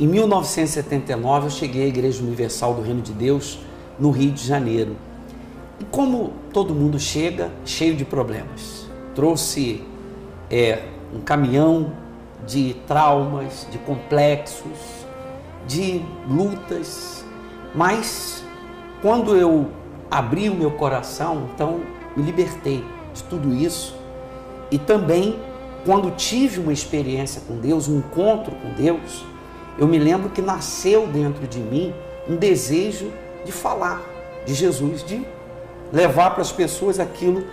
Em 1979 eu cheguei à Igreja Universal do Reino de Deus, no Rio de Janeiro. E como todo mundo chega, cheio de problemas. Trouxe um caminhão de traumas, de complexos, de lutas, mas quando eu abri o meu coração, então me libertei de tudo isso. E também, quando tive uma experiência com Deus, um encontro com Deus, eu me lembro que nasceu dentro de mim um desejo de falar de Jesus, de levar para as pessoas aquilo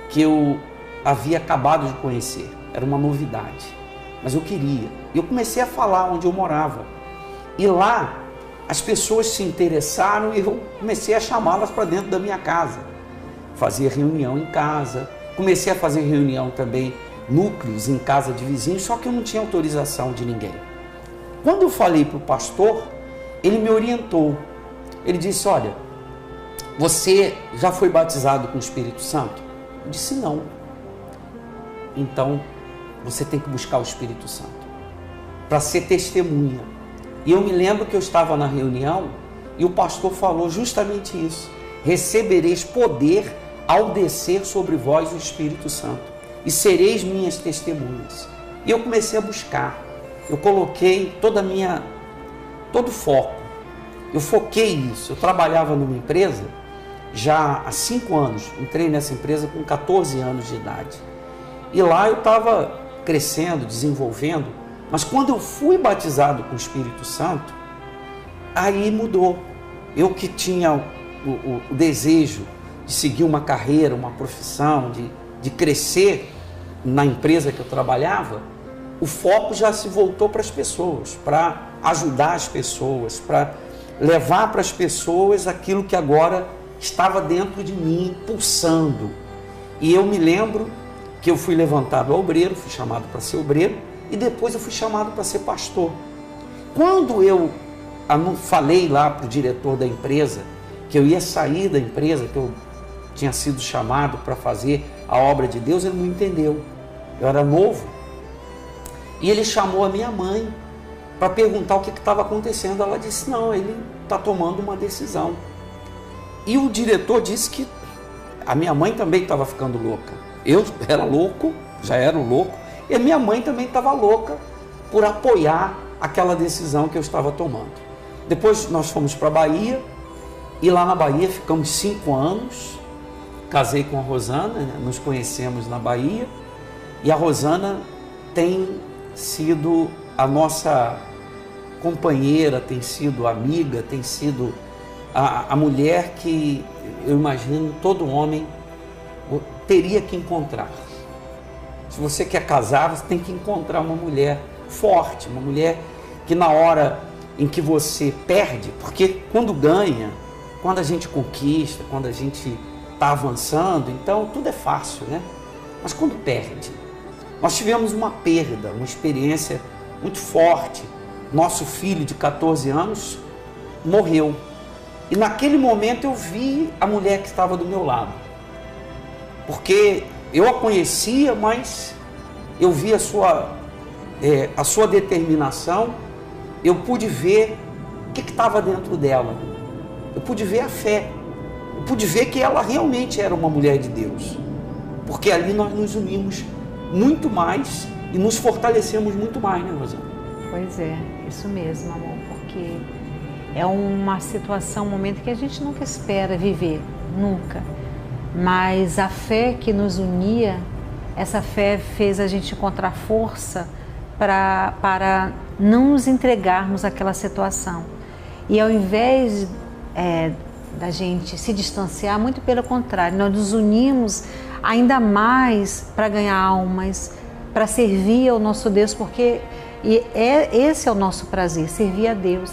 que eu havia acabado de conhecer. Era uma novidade, mas eu queria. Eu comecei a falar onde eu morava. E lá as pessoas se interessaram e eu comecei a chamá-las para dentro da minha casa. Fazia reunião em casa, comecei a fazer reunião também, núcleos em casa de vizinhos, só que eu não tinha autorização de ninguém. Quando eu falei para o pastor, ele me orientou. Ele disse, olha, você já foi batizado com o Espírito Santo? Eu disse, não. Então, você tem que buscar o Espírito Santo para ser testemunha. E eu me lembro que eu estava na reunião e o pastor falou justamente isso. Recebereis poder ao descer sobre vós o Espírito Santo e sereis minhas testemunhas. E eu comecei a buscar. Eu coloquei todo o foco. Eu foquei nisso. Eu trabalhava numa empresa já há 5 anos. Entrei nessa empresa com 14 anos de idade. E lá eu estava crescendo, desenvolvendo. Mas quando eu fui batizado com o Espírito Santo, aí mudou. Eu que tinha o desejo de seguir uma carreira, uma profissão, de crescer na empresa que eu trabalhava, o foco já se voltou para as pessoas, para ajudar as pessoas, para levar para as pessoas aquilo que agora estava dentro de mim, pulsando. E eu me lembro que eu fui levantado a obreiro, fui chamado para ser obreiro, e depois eu fui chamado para ser pastor. Quando eu falei lá para o diretor da empresa que eu ia sair da empresa, que eu tinha sido chamado para fazer a obra de Deus, ele não entendeu. Eu era novo. E ele chamou a minha mãe para perguntar o que estava acontecendo. Ela disse, não, ele está tomando uma decisão. E o diretor disse que a minha mãe também estava ficando louca. Eu era louco, já era louco, e a minha mãe também estava louca por apoiar aquela decisão que eu estava tomando. Depois nós fomos para a Bahia, e lá na Bahia ficamos 5 anos, casei com a Rosana, né? Nos conhecemos na Bahia, e a Rosana tem sido a nossa companheira, tem sido amiga, tem sido a mulher que eu imagino todo homem teria que encontrar. Se você quer casar, você tem que encontrar uma mulher forte, uma mulher que na hora em que você perde, porque quando ganha, quando a gente conquista, quando a gente está avançando, então tudo é fácil, né? Mas quando perde, nós tivemos uma perda, uma experiência muito forte. Nosso filho de 14 anos morreu. E naquele momento eu vi a mulher que estava do meu lado. Porque eu a conhecia, mas eu vi a sua determinação, eu pude ver o que estava dentro dela. Eu pude ver a fé. Eu pude ver que ela realmente era uma mulher de Deus. Porque ali nós nos unimos muito mais e nos fortalecemos muito mais, né, Rosana? Pois é, isso mesmo, amor, porque é uma situação, um momento que a gente nunca espera viver, nunca. Mas a fé que nos unia, essa fé fez a gente encontrar força para não nos entregarmos àquela situação. E ao invés da gente se distanciar, muito pelo contrário, nós nos unimos ainda mais para ganhar almas, para servir ao nosso Deus, porque esse é o nosso prazer, servir a Deus.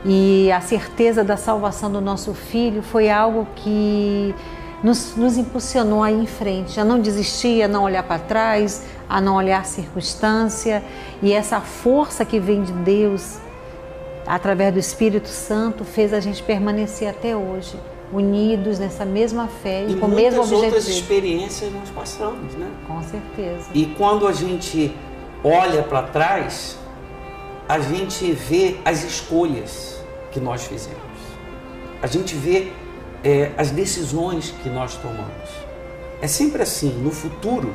E a certeza da salvação do nosso filho foi algo que nos impulsionou a ir em frente, a não desistir, a não olhar para trás, a não olhar a circunstância. E essa força que vem de Deus, através do Espírito Santo, fez a gente permanecer até hoje, unidos nessa mesma fé e com o mesmo objetivo. E muitas outras experiências nós passamos, né? Com certeza. E quando a gente olha para trás, a gente vê as escolhas que nós fizemos. A gente vê as decisões que nós tomamos. É sempre assim, no futuro,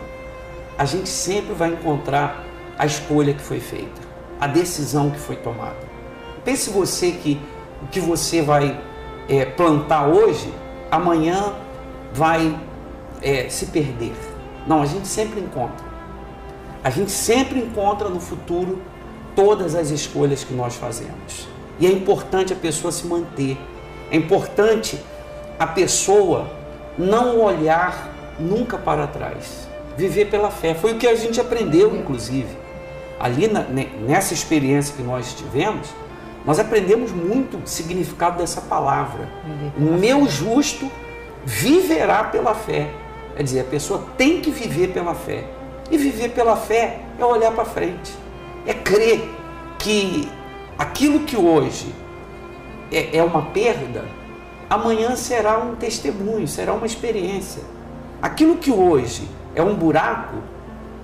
a gente sempre vai encontrar a escolha que foi feita, a decisão que foi tomada. Pense você que o que você vai plantar hoje, amanhã vai se perder. Não, a gente sempre encontra. A gente sempre encontra no futuro todas as escolhas que nós fazemos. E é importante a pessoa se manter. É importante a pessoa não olhar nunca para trás. Viver pela fé. Foi o que a gente aprendeu, inclusive. Ali nessa experiência que nós tivemos, nós aprendemos muito o significado dessa palavra. O meu justo viverá pela fé. Quer dizer, a pessoa tem que viver pela fé. E viver pela fé é olhar para frente. É crer que aquilo que hoje é uma perda, amanhã será um testemunho, será uma experiência. Aquilo que hoje é um buraco,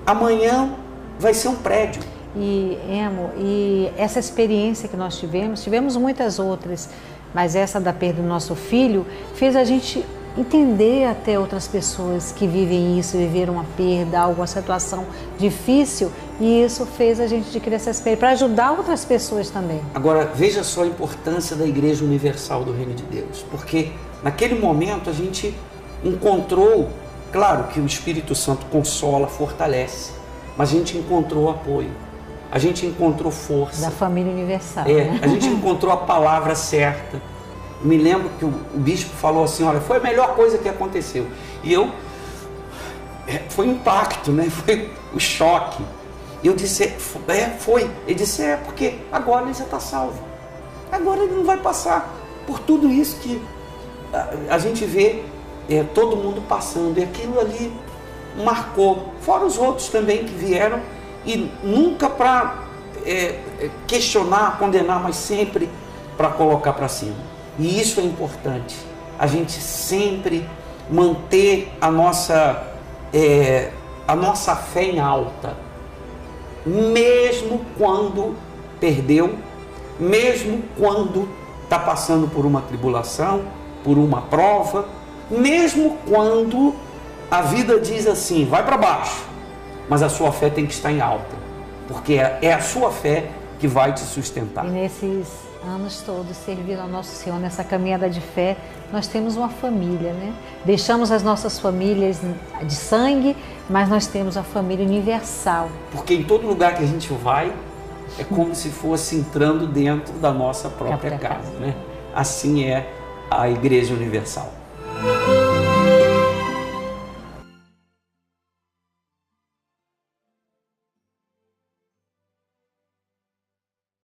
amanhã vai ser um prédio. E essa experiência que nós tivemos muitas outras, mas essa da perda do nosso filho fez a gente entender até outras pessoas que vivem isso, viveram uma perda, alguma situação difícil, e isso fez a gente adquirir essa experiência para ajudar outras pessoas também. Agora, veja só a importância da Igreja Universal do Reino de Deus, porque naquele momento a gente encontrou, claro que o Espírito Santo consola, fortalece, mas a gente encontrou apoio, a gente encontrou força. Da família universal. Né? A gente encontrou a palavra certa. Me lembro que o bispo falou assim, olha, foi a melhor coisa que aconteceu. E foi um impacto, né? Foi o choque. E eu disse, foi. Ele disse, porque agora ele já está salvo. Agora ele não vai passar por tudo isso que a gente vê todo mundo passando. E aquilo ali marcou. Fora os outros também que vieram. E nunca para questionar, condenar, mas sempre para colocar para cima. E isso é importante, a gente sempre manter a nossa fé em alta, mesmo quando perdeu, mesmo quando está passando por uma tribulação, por uma prova, mesmo quando a vida diz assim, vai para baixo, mas a sua fé tem que estar em alta, porque é a sua fé que vai te sustentar. E nesses anos todos servindo ao nosso Senhor nessa caminhada de fé, nós temos uma família, né? Deixamos as nossas famílias de sangue, mas nós temos a família universal. Porque em todo lugar que a gente vai, é como se fosse entrando dentro da nossa própria casa, né? Assim é a Igreja Universal.